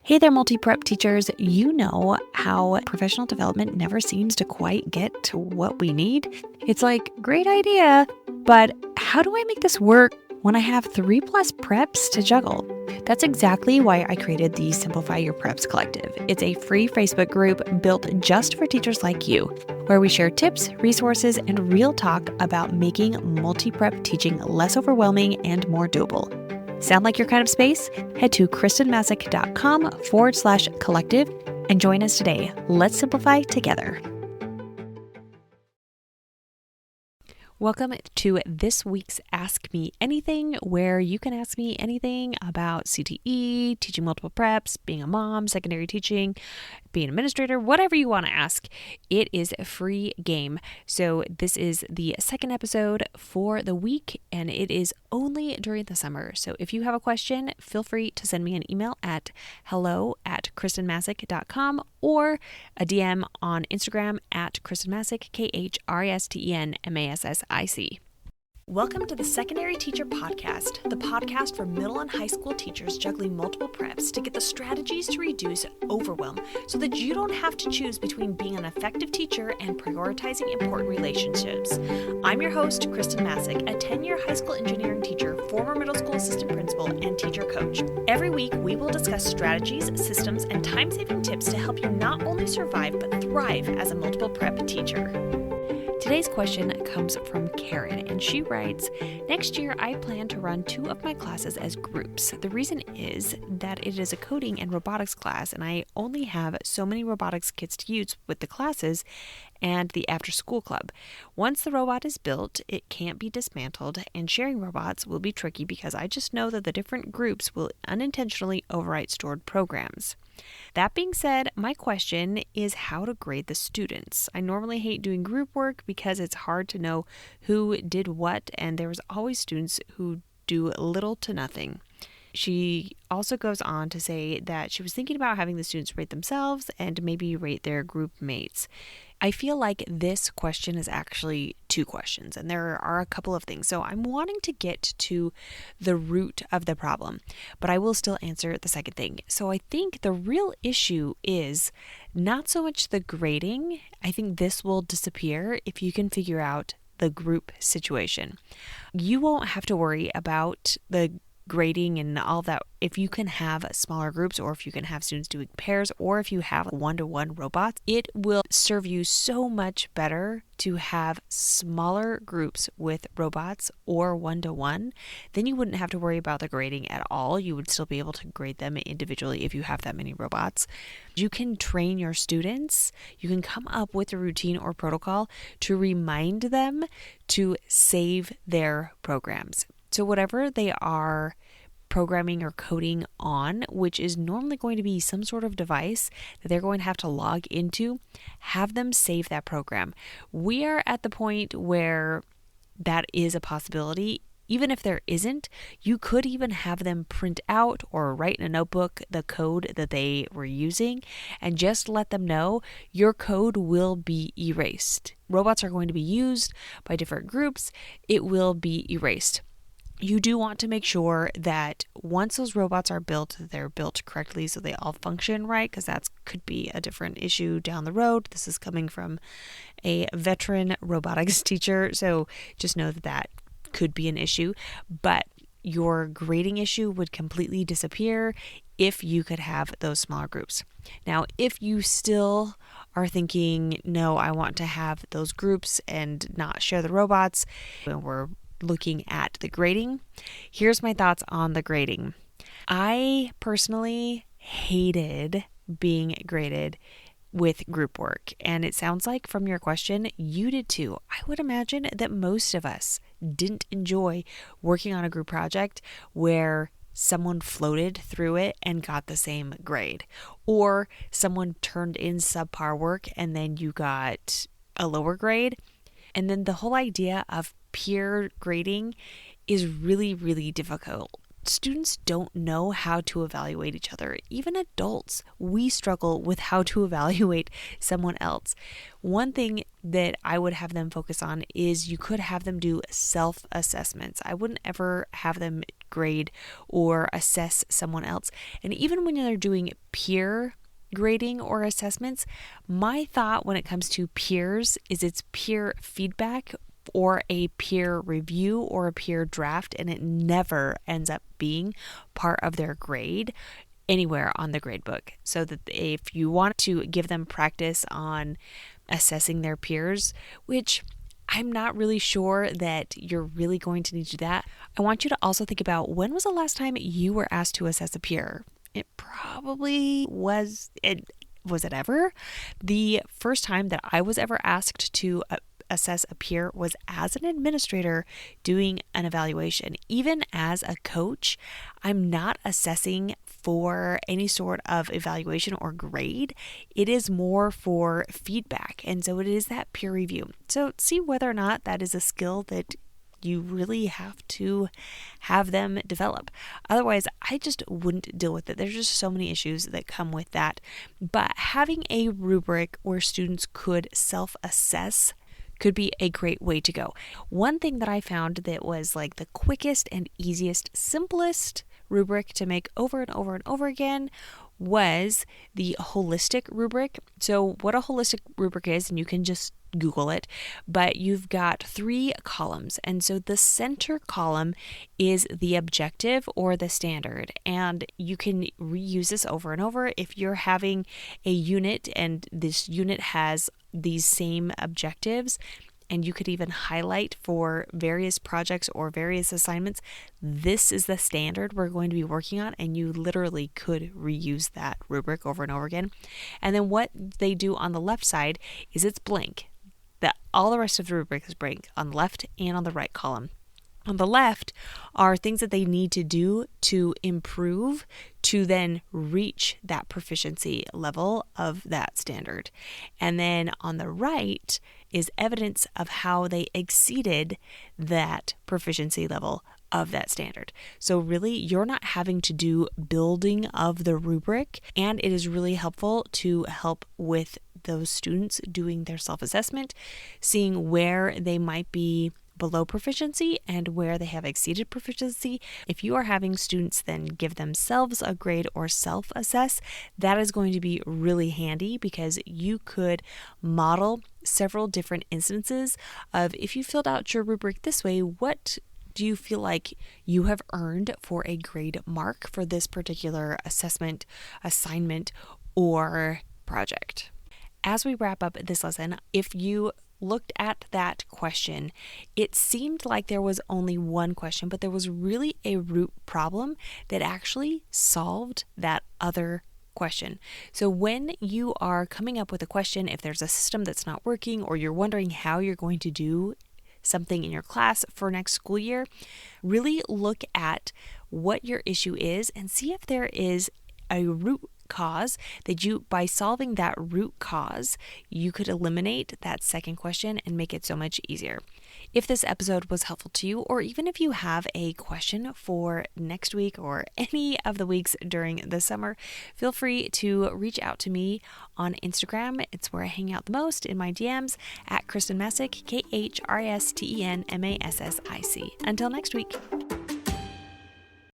Hey there, multi-prep teachers. You know how professional development never seems to quite get to what we need? It's like, great idea, but how do I make this work when I have 3+ preps to juggle? That's exactly why I created the Simplify Your Preps Collective. It's a free Facebook group built just for teachers like you, where we share tips, resources, and real talk about making multi-prep teaching less overwhelming and more doable. Sound like your kind of space? Head to kristenmasick.com/collective and join us today. Let's simplify together. Welcome to this week's Ask Me Anything, where you can ask me anything about CTE, teaching multiple preps, being a mom, secondary teaching, being an administrator, whatever you want to ask. It is a free game. So this is the second episode for the week, and it is only during the summer. So if you have a question, feel free to send me an email at hello@kristenmasick.com or a DM on Instagram at kristenmasick, KRISTENMASSIC. Welcome to the Secondary Teacher Podcast, the podcast for middle and high school teachers juggling multiple preps to get the strategies to reduce overwhelm so that you don't have to choose between being an effective teacher and prioritizing important relationships. I'm your host, Kristen Masick, a 10-year high school engineering teacher, former middle school assistant principal, and teacher coach. Every week, we will discuss strategies, systems, and time-saving tips to help you not only survive but thrive as a multiple prep teacher. Today's question comes from Karen, and she writes, "Next year, I plan to run 2 of my classes as groups. The reason is that it is a coding and robotics class, and I only have so many robotics kits to use with the classes and the after-school club. Once the robot is built, it can't be dismantled, and sharing robots will be tricky because I just know that the different groups will unintentionally overwrite stored programs. That being said, my question is how to grade the students. I normally hate doing group work because it's hard to know who did what, and there's always students who do little to nothing." She also goes on to say that she was thinking about having the students rate themselves and maybe rate their group mates. I feel like this question is actually 2 questions, and there are a couple of things. So I'm wanting to get to the root of the problem, but I will still answer the second thing. So I think the real issue is not so much the grading. I think this will disappear if you can figure out the group situation. You won't have to worry about the grading and all that if you can have smaller groups, or if you can have students doing pairs, or if you have one-to-one robots. It will serve you so much better to have smaller groups with robots or one-to-one. Then you wouldn't have to worry about the grading at all. You would still be able to grade them individually if you have that many robots. You can train your students. You can come up with a routine or protocol to remind them to save their programs. So whatever they are programming or coding on, which is normally going to be some sort of device that they're going to have to log into, have them save that program. We are at the point where that is a possibility. Even if there isn't, you could even have them print out or write in a notebook the code that they were using and just let them know your code will be erased. Robots are going to be used by different groups. It will be erased. You do want to make sure that once those robots are built, they're built correctly so they all function right, because that could be a different issue down the road. This is coming from a veteran robotics teacher, so just know that that could be an issue. But your grading issue would completely disappear if you could have those smaller groups. Now, if you still are thinking, no, I want to have those groups and not share the robots, and we're looking at the grading, here's my thoughts on the grading. I personally hated being graded with group work, and it sounds like from your question you did too. I would imagine that most of us didn't enjoy working on a group project where someone floated through it and got the same grade, or someone turned in subpar work and then you got a lower grade. And then the whole idea of peer grading is really, really difficult students don't know how to evaluate each other. Even adults, we struggle with how to evaluate someone else. One thing that I would have them focus on is you could have them do self-assessments. I wouldn't ever have them grade or assess someone else. And even when they're doing peer grading or assessments, my thought when it comes to peers is it's peer feedback or a peer review or a peer draft, and it never ends up being part of their grade anywhere on the grade book. So that if you want to give them practice on assessing their peers, which I'm not really sure that you're really going to need to do that, I want you to also think about, when was the last time you were asked to assess a peer? It probably was. Was it ever? The first time that I was ever asked to assess a peer was as an administrator doing an evaluation. Even as a coach, I'm not assessing for any sort of evaluation or grade. It is more for feedback. And so it is that peer review. So see whether or not that is a skill that you really have to have them develop. Otherwise, I just wouldn't deal with it. There's just so many issues that come with that. But having a rubric where students could self-assess could be a great way to go. One thing that I found that was like the quickest and easiest, simplest rubric to make over and over and over again was the holistic rubric. So what a holistic rubric is, and you can just Google it, but you've got 3 columns. And so the center column is the objective or the standard. And you can reuse this over and over. If you're having a unit and this unit has these same objectives, and you could even highlight for various projects or various assignments, this is the standard we're going to be working on, and you literally could reuse that rubric over and over again. And then what they do on the left side is it's blank. All the rest of the rubric is blank on the left and on the right column. On the left are things that they need to do to improve to then reach that proficiency level of that standard. And then on the right is evidence of how they exceeded that proficiency level of that standard. So really, you're not having to do building of the rubric, and it is really helpful to help with those students doing their self-assessment, seeing where they might be below proficiency and where they have exceeded proficiency. If you are having students then give themselves a grade or self-assess, that is going to be really handy, because you could model several different instances of, if you filled out your rubric this way, what do you feel like you have earned for a grade mark for this particular assessment, assignment, or project? As we wrap up this lesson, if you looked at that question, it seemed like there was only one question, but there was really a root problem that actually solved that other question. So when you are coming up with a question, if there's a system that's not working, or you're wondering how you're going to do something in your class for next school year, really look at what your issue is and see if there is a root cause that by solving that root cause, you could eliminate that second question and make it so much easier. If this episode was helpful to you, or even if you have a question for next week or any of the weeks during the summer, feel free to reach out to me on Instagram. It's where I hang out the most, in my DMs, at Kristen Messick, KRISTENMASSIC. Until next week.